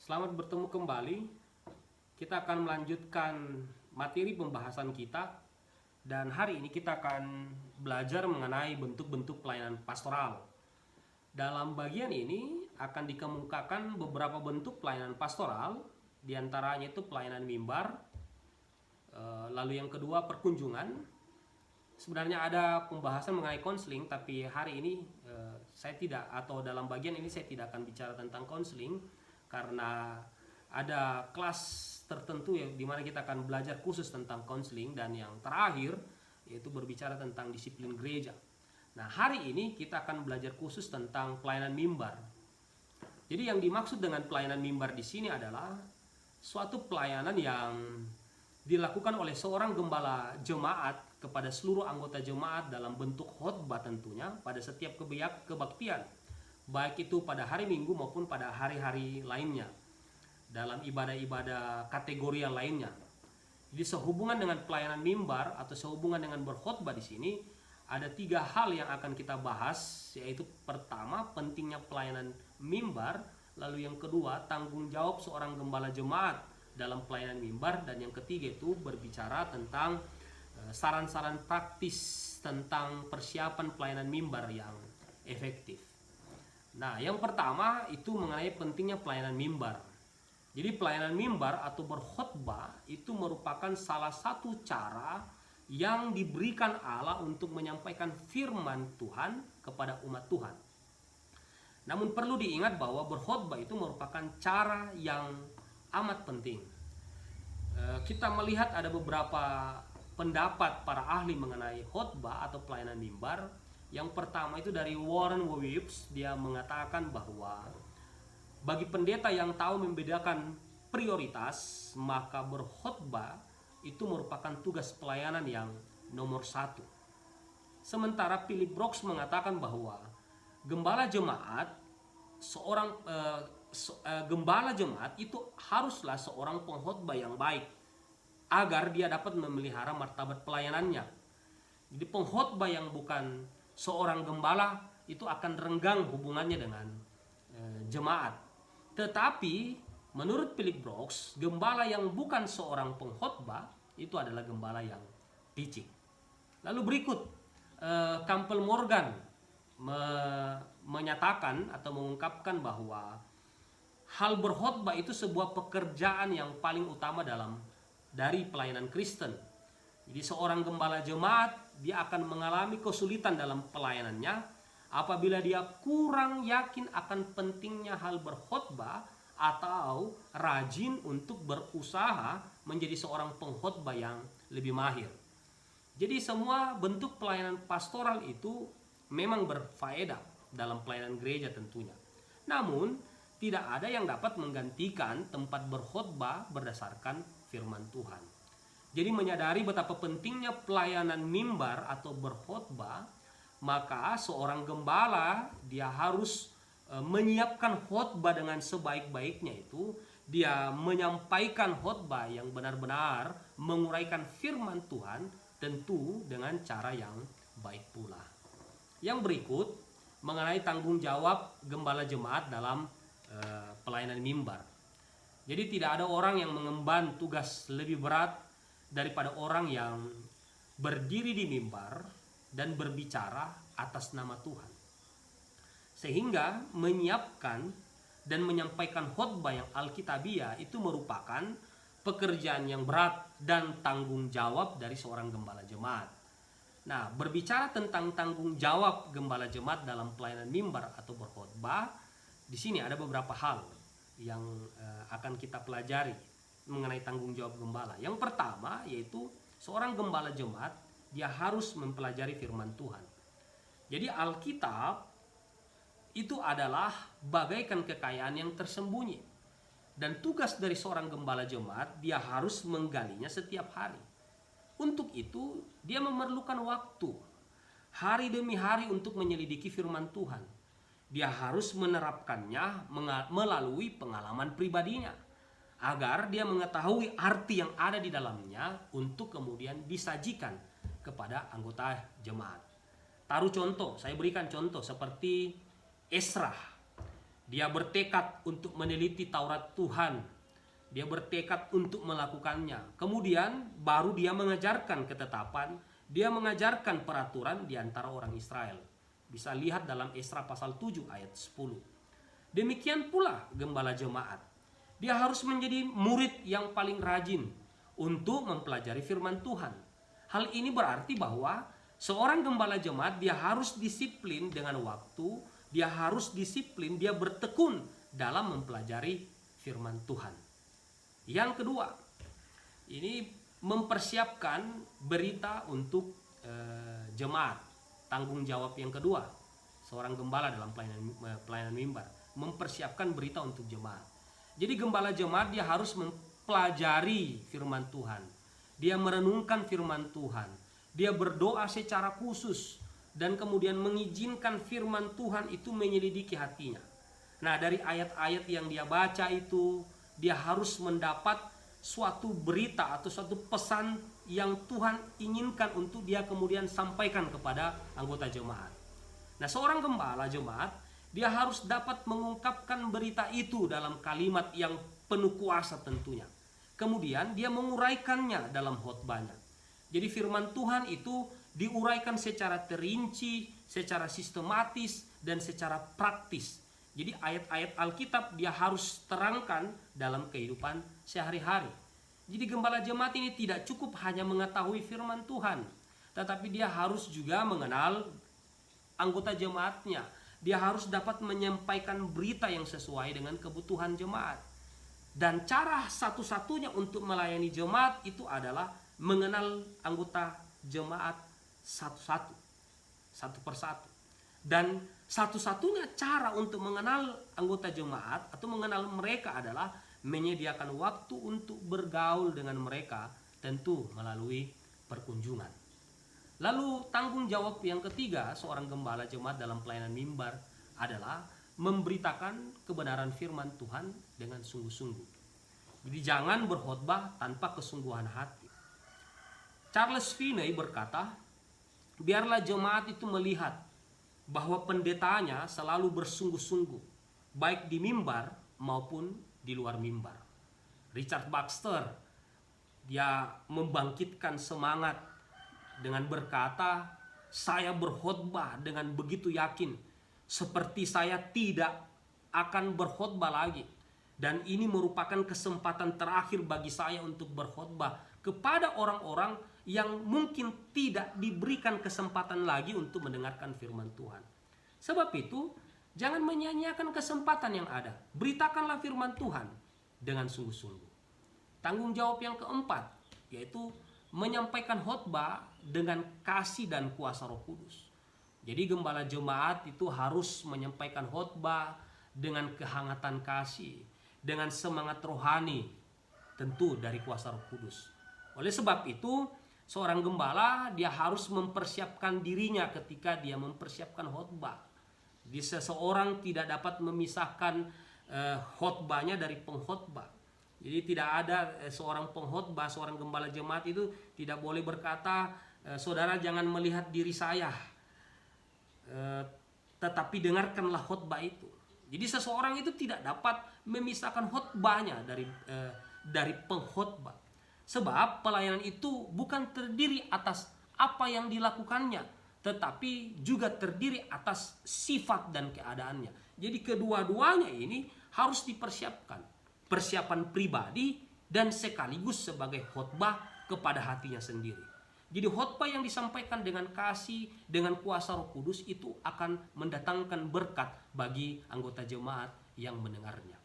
Selamat bertemu kembali. Kita akan melanjutkan materi pembahasan kita dan hari ini kita akan belajar mengenai bentuk-bentuk pelayanan pastoral. Dalam bagian ini akan dikemukakan beberapa bentuk pelayanan pastoral, diantaranya itu pelayanan mimbar, lalu yang kedua perkunjungan. Sebenarnya ada pembahasan mengenai konseling, tapi hari ini saya tidak, atau dalam bagian ini saya tidak akan bicara tentang konseling karena ada kelas tertentu ya di mana kita akan belajar khusus tentang konseling, dan yang terakhir yaitu berbicara tentang disiplin gereja. Nah, hari ini kita akan belajar khusus tentang pelayanan mimbar. Jadi yang dimaksud dengan pelayanan mimbar di sini adalah suatu pelayanan yang dilakukan oleh seorang gembala jemaat kepada seluruh anggota jemaat dalam bentuk khotbah tentunya pada setiap kebaktian, baik itu pada hari Minggu maupun pada hari-hari lainnya, dalam ibadah-ibadah kategori yang lainnya. Jadi sehubungan dengan pelayanan mimbar atau sehubungan dengan berkhotbah di sini ada 3 hal yang akan kita bahas, yaitu pertama pentingnya pelayanan mimbar, lalu yang kedua tanggung jawab seorang gembala jemaat dalam pelayanan mimbar, dan yang ketiga itu berbicara tentang saran-saran praktis tentang persiapan pelayanan mimbar yang efektif. Nah, yang pertama itu mengenai pentingnya pelayanan mimbar. Jadi pelayanan mimbar atau berkhotbah itu merupakan salah satu cara yang diberikan Allah untuk menyampaikan firman Tuhan kepada umat Tuhan. Namun perlu diingat bahwa berkhotbah itu merupakan cara yang amat penting. Kita melihat ada beberapa pendapat para ahli mengenai khotbah atau pelayanan mimbar. Yang pertama itu dari Warren Wiersbe. Dia mengatakan bahwa bagi pendeta yang tahu membedakan prioritas, maka berkhotbah itu merupakan tugas pelayanan yang nomor 1. Sementara Philip Brooks mengatakan bahwa gembala jemaat gembala jemaat itu haruslah seorang pengkhotbah yang baik agar dia dapat memelihara martabat pelayanannya. Jadi pengkhotbah yang bukan seorang gembala itu akan renggang hubungannya dengan jemaat. Tetapi menurut Philip Brooks, gembala yang bukan seorang pengkhotbah itu adalah gembala yang picik. Lalu berikut Campbell Morgan menyatakan atau mengungkapkan bahwa hal berkhotbah itu sebuah pekerjaan yang paling utama dari pelayanan Kristen. Jadi seorang gembala jemaat dia akan mengalami kesulitan dalam pelayanannya apabila dia kurang yakin akan pentingnya hal berkhotbah atau rajin untuk berusaha menjadi seorang pengkhotbah yang lebih mahir. Jadi semua bentuk pelayanan pastoral itu memang berfaedah dalam pelayanan gereja tentunya. Namun tidak ada yang dapat menggantikan tempat berkhotbah berdasarkan firman Tuhan. Jadi menyadari betapa pentingnya pelayanan mimbar atau berkhotbah, maka seorang gembala dia harus menyiapkan khotbah dengan sebaik-baiknya, itu dia menyampaikan khotbah yang benar-benar menguraikan firman Tuhan, tentu dengan cara yang baik pula. Yang berikut mengenai tanggung jawab gembala jemaat dalam pelayanan mimbar. Jadi tidak ada orang yang mengemban tugas lebih berat daripada orang yang berdiri di mimbar dan berbicara atas nama Tuhan. Sehingga menyiapkan dan menyampaikan khotbah yang alkitabiah itu merupakan pekerjaan yang berat dan tanggung jawab dari seorang gembala jemaat. Nah, berbicara tentang tanggung jawab gembala jemaat dalam pelayanan mimbar atau berkhotbah, di sini ada beberapa hal yang akan kita pelajari mengenai tanggung jawab gembala. Yang pertama yaitu seorang gembala jemaat dia harus mempelajari firman Tuhan. Jadi Alkitab itu adalah bagaikan kekayaan yang tersembunyi, dan tugas dari seorang gembala jemaat dia harus menggalinya setiap hari. Untuk itu dia memerlukan waktu hari demi hari untuk menyelidiki firman Tuhan. Dia harus menerapkannya melalui pengalaman pribadinya agar dia mengetahui arti yang ada di dalamnya untuk kemudian disajikan kepada anggota jemaat. Taruh contoh, saya berikan contoh seperti Esra. Dia bertekad untuk meneliti Taurat Tuhan. Dia bertekad untuk melakukannya. Kemudian baru dia mengajarkan ketetapan, dia mengajarkan peraturan di antara orang Israel. Bisa lihat dalam Esra pasal 7 ayat 10. Demikian pula gembala jemaat. Dia harus menjadi murid yang paling rajin untuk mempelajari firman Tuhan. Hal ini berarti bahwa seorang gembala jemaat dia harus disiplin dengan waktu, dia harus disiplin, dia bertekun dalam mempelajari firman Tuhan. Yang kedua, ini mempersiapkan berita untuk jemaat. Tanggung jawab yang kedua, seorang gembala dalam pelayanan mimbar, mempersiapkan berita untuk jemaat. Jadi gembala jemaat dia harus mempelajari firman Tuhan. Dia merenungkan firman Tuhan. Dia berdoa secara khusus dan kemudian mengizinkan firman Tuhan itu menyelidiki hatinya. Nah, dari ayat-ayat yang dia baca itu, dia harus mendapat suatu berita atau suatu pesan yang Tuhan inginkan untuk dia kemudian sampaikan kepada anggota jemaat. Nah, seorang gembala jemaat dia harus dapat mengungkapkan berita itu dalam kalimat yang penuh kuasa tentunya. Kemudian dia menguraikannya dalam khotbahnya. Jadi firman Tuhan itu diuraikan secara terinci, secara sistematis, dan secara praktis. Jadi ayat-ayat Alkitab dia harus terangkan dalam kehidupan sehari-hari. Jadi gembala jemaat ini tidak cukup hanya mengetahui firman Tuhan, tetapi dia harus juga mengenal anggota jemaatnya. Dia harus dapat menyampaikan berita yang sesuai dengan kebutuhan jemaat. Dan cara satu-satunya untuk melayani jemaat itu adalah mengenal anggota jemaat satu-satu, satu persatu. Dan satu-satunya cara untuk mengenal anggota jemaat atau mengenal mereka adalah menyediakan waktu untuk bergaul dengan mereka, tentu melalui perkunjungan. Lalu tanggung jawab yang ketiga seorang gembala jemaat dalam pelayanan mimbar adalah memberitakan kebenaran firman Tuhan dengan sungguh-sungguh. Jadi jangan berkhotbah tanpa kesungguhan hati. Charles Finney berkata, biarlah jemaat itu melihat bahwa pendetanya selalu bersungguh-sungguh, baik di mimbar maupun di luar mimbar. Richard Baxter, dia membangkitkan semangat dengan berkata, saya berkhotbah dengan begitu yakin, seperti saya tidak akan berkhotbah lagi. Dan ini merupakan kesempatan terakhir bagi saya untuk berkhotbah kepada orang-orang yang mungkin tidak diberikan kesempatan lagi untuk mendengarkan firman Tuhan. Sebab itu, jangan menyia-nyiakan kesempatan yang ada. Beritakanlah firman Tuhan dengan sungguh-sungguh. Tanggung jawab yang keempat, yaitu menyampaikan khotbah dengan kasih dan kuasa Roh Kudus. Jadi gembala jemaat itu harus menyampaikan khotbah dengan kehangatan kasih, dengan semangat rohani, tentu dari kuasa Roh Kudus. Oleh sebab itu, seorang gembala dia harus mempersiapkan dirinya ketika dia mempersiapkan khotbah. Jadi seseorang tidak dapat memisahkan khotbahnya dari pengkhotbah. Jadi tidak ada seorang pengkhotbah, seorang gembala jemaat itu tidak boleh berkata, saudara jangan melihat diri saya, tetapi dengarkanlah khotbah itu. Jadi seseorang itu tidak dapat memisahkan khotbahnya dari pengkhotbah. Sebab pelayanan itu bukan terdiri atas apa yang dilakukannya, tetapi juga terdiri atas sifat dan keadaannya. Jadi kedua-duanya ini harus dipersiapkan. Persiapan pribadi dan sekaligus sebagai khotbah kepada hatinya sendiri. Jadi khotbah yang disampaikan dengan kasih, dengan kuasa Roh Kudus itu akan mendatangkan berkat bagi anggota jemaat yang mendengarnya.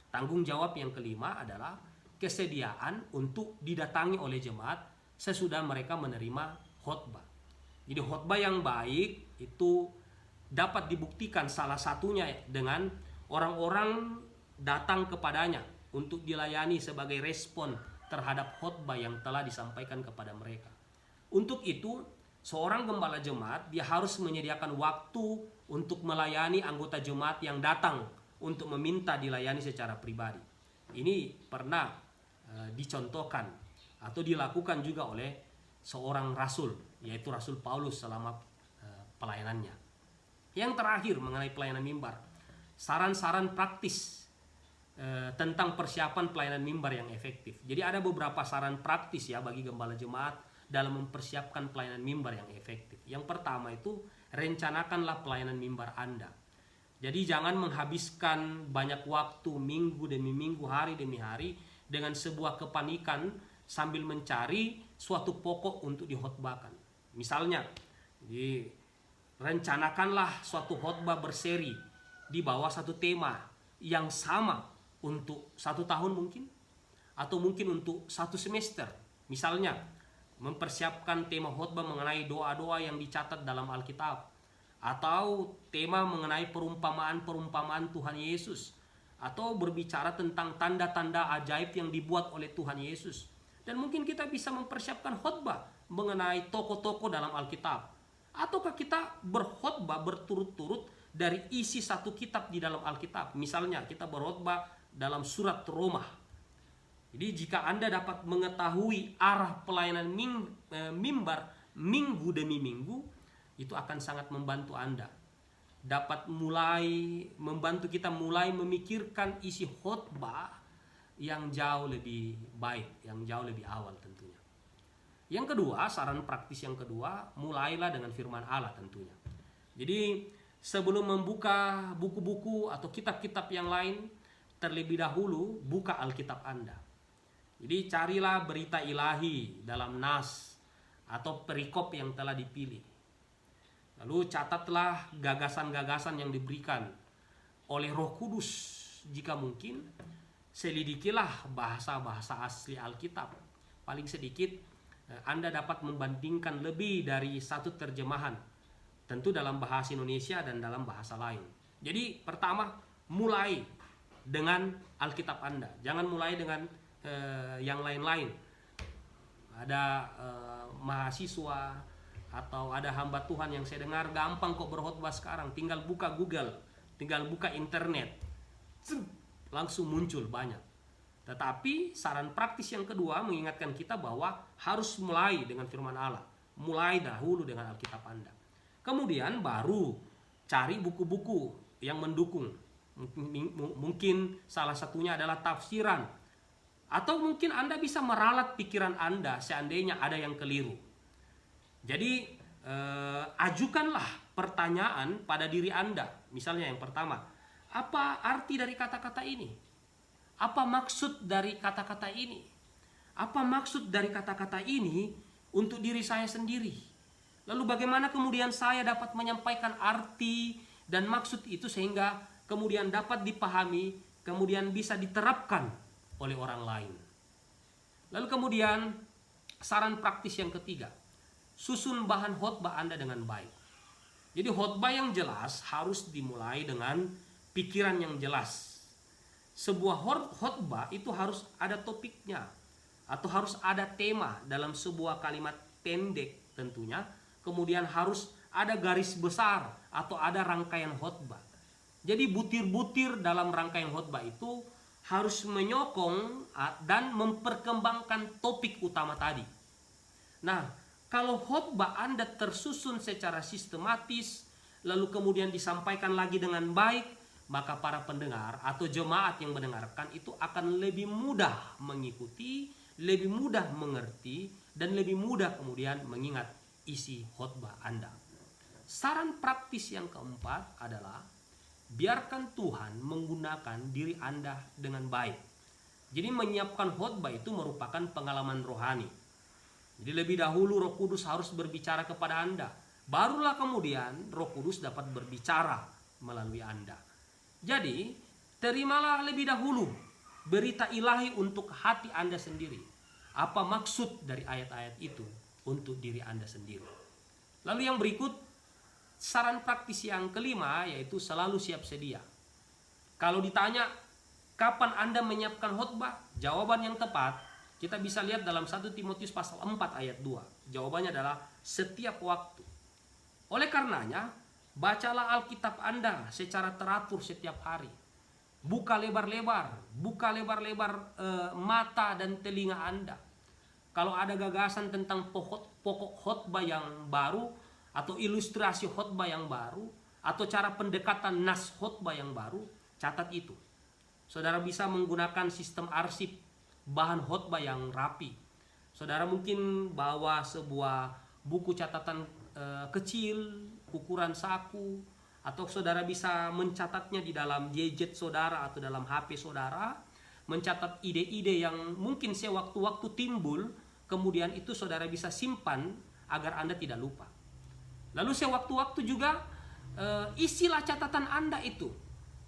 Tanggung jawab yang kelima adalah kesediaan untuk didatangi oleh jemaat sesudah mereka menerima khotbah. Jadi khotbah yang baik itu dapat dibuktikan salah satunya dengan orang-orang datang kepadanya untuk dilayani sebagai respon terhadap khotbah yang telah disampaikan kepada mereka. Untuk itu, seorang gembala jemaat dia harus menyediakan waktu untuk melayani anggota jemaat yang datang untuk meminta dilayani secara pribadi. Ini pernah dicontohkan atau dilakukan juga oleh seorang rasul, yaitu Rasul Paulus selama pelayanannya. Yang terakhir mengenai pelayanan mimbar, saran-saran praktis tentang persiapan pelayanan mimbar yang efektif. Jadi ada beberapa saran praktis ya bagi gembala jemaat dalam mempersiapkan pelayanan mimbar yang efektif. Yang pertama itu, rencanakanlah pelayanan mimbar Anda. Jadi jangan menghabiskan banyak waktu minggu demi minggu, hari demi hari dengan sebuah kepanikan sambil mencari suatu pokok untuk dihotbahkan. Misalnya, rencanakanlah suatu khotbah berseri di bawah satu tema yang sama untuk 1 tahun mungkin, atau mungkin untuk 1 semester. Misalnya, mempersiapkan tema khotbah mengenai doa-doa yang dicatat dalam Alkitab, atau tema mengenai perumpamaan-perumpamaan Tuhan Yesus, atau berbicara tentang tanda-tanda ajaib yang dibuat oleh Tuhan Yesus. Dan mungkin kita bisa mempersiapkan khotbah mengenai tokoh-tokoh dalam Alkitab, ataukah kita berkhotbah berturut-turut dari isi satu kitab di dalam Alkitab. Misalnya kita berkhotbah dalam surat Roma. Jadi jika Anda dapat mengetahui arah pelayanan mimbar minggu demi minggu, itu akan sangat membantu Anda. Dapat membantu kita mulai memikirkan isi khotbah yang jauh lebih baik, yang jauh lebih awal tentunya. Yang kedua, saran praktis yang kedua, mulailah dengan firman Allah tentunya. Jadi sebelum membuka buku-buku atau kitab-kitab yang lain, terlebih dahulu buka Alkitab Anda. Jadi carilah berita ilahi dalam nas atau perikop yang telah dipilih. Lalu catatlah gagasan-gagasan yang diberikan oleh Roh Kudus. Jika mungkin, selidikilah bahasa-bahasa asli Alkitab. Paling sedikit Anda dapat membandingkan lebih dari 1 terjemahan, tentu dalam bahasa Indonesia dan dalam bahasa lain. Jadi pertama, mulai dengan Alkitab Anda. Jangan mulai dengan yang lain-lain. Ada mahasiswa atau ada hamba Tuhan yang saya dengar, gampang kok berkhotbah sekarang, tinggal buka Google, tinggal buka internet, langsung muncul banyak. Tetapi saran praktis yang kedua mengingatkan kita bahwa harus mulai dengan firman Allah. Mulai dahulu dengan Alkitab Anda. Kemudian baru cari buku-buku yang mendukung. Mungkin salah satunya adalah tafsiran, atau mungkin Anda bisa meralat pikiran Anda seandainya ada yang keliru. Jadi ajukanlah pertanyaan pada diri Anda. Misalnya yang pertama, apa arti dari kata-kata ini? Apa maksud dari kata-kata ini? Apa maksud dari kata-kata ini untuk diri saya sendiri? Lalu bagaimana kemudian saya dapat menyampaikan arti dan maksud itu sehingga kemudian dapat dipahami, kemudian bisa diterapkan oleh orang lain. Lalu kemudian saran praktis yang ketiga, susun bahan khotbah Anda dengan baik. Jadi khotbah yang jelas harus dimulai dengan pikiran yang jelas. Sebuah khotbah itu harus ada topiknya, atau harus ada tema dalam sebuah kalimat pendek tentunya. Kemudian harus ada garis besar atau ada rangkaian khotbah. Jadi butir-butir dalam rangkaian khotbah itu harus menyokong dan memperkembangkan topik utama tadi. Nah, kalau khotbah Anda tersusun secara sistematis, lalu kemudian disampaikan lagi dengan baik, maka para pendengar atau jemaat yang mendengarkan itu akan lebih mudah mengikuti, lebih mudah mengerti, dan lebih mudah kemudian mengingat isi khotbah Anda. Saran praktis yang keempat adalah biarkan Tuhan menggunakan diri Anda dengan baik. Jadi menyiapkan khotbah itu merupakan pengalaman rohani. Jadi lebih dahulu Roh Kudus harus berbicara kepada Anda. Barulah kemudian Roh Kudus dapat berbicara melalui Anda. Jadi terimalah lebih dahulu berita ilahi untuk hati Anda sendiri. Apa maksud dari ayat-ayat itu untuk diri Anda sendiri. Lalu yang berikut, saran praktis yang kelima, yaitu selalu siap sedia. Kalau ditanya kapan Anda menyiapkan khotbah, jawaban yang tepat kita bisa lihat dalam 1 Timotius pasal 4 ayat 2. Jawabannya adalah setiap waktu. Oleh karenanya, bacalah Alkitab Anda secara teratur setiap hari. Buka lebar-lebar mata dan telinga Anda. Kalau ada gagasan tentang pokok khotbah yang baru atau ilustrasi khotbah yang baru, atau cara pendekatan nas khotbah yang baru, catat itu. Saudara bisa menggunakan sistem arsip bahan khotbah yang rapi. Saudara mungkin bawa sebuah buku catatan kecil ukuran saku, atau saudara bisa mencatatnya di dalam gadget saudara atau dalam HP saudara, mencatat ide-ide yang mungkin sewaktu-waktu timbul, kemudian itu saudara bisa simpan agar Anda tidak lupa. Lalu sewaktu-waktu juga isilah catatan Anda itu,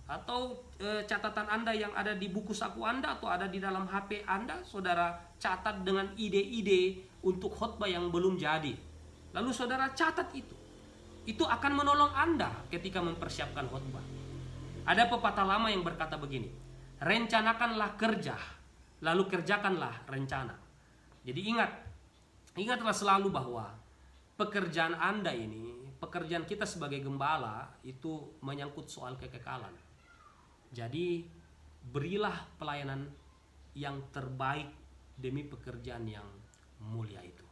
atau catatan Anda yang ada di buku saku Anda atau ada di dalam HP Anda, saudara catat dengan ide-ide untuk khotbah yang belum jadi. Lalu saudara catat itu. Itu akan menolong Anda ketika mempersiapkan khotbah. Ada pepatah lama yang berkata begini, rencanakanlah kerja, lalu kerjakanlah rencana. Jadi ingatlah selalu bahwa pekerjaan Anda ini, pekerjaan kita sebagai gembala itu menyangkut soal kekekalan. Jadi berilah pelayanan yang terbaik demi pekerjaan yang mulia itu.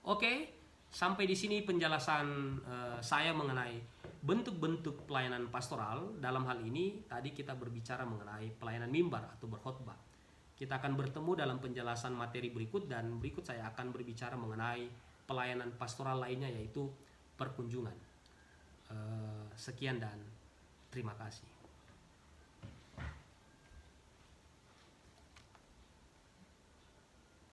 Oke, sampai di sini penjelasan saya mengenai bentuk-bentuk pelayanan pastoral. Dalam hal ini tadi kita berbicara mengenai pelayanan mimbar atau berkhotbah. Kita akan bertemu dalam penjelasan materi berikut, dan berikut saya akan berbicara mengenai pelayanan pastoral lainnya, yaitu perkunjungan. Sekian dan terima kasih.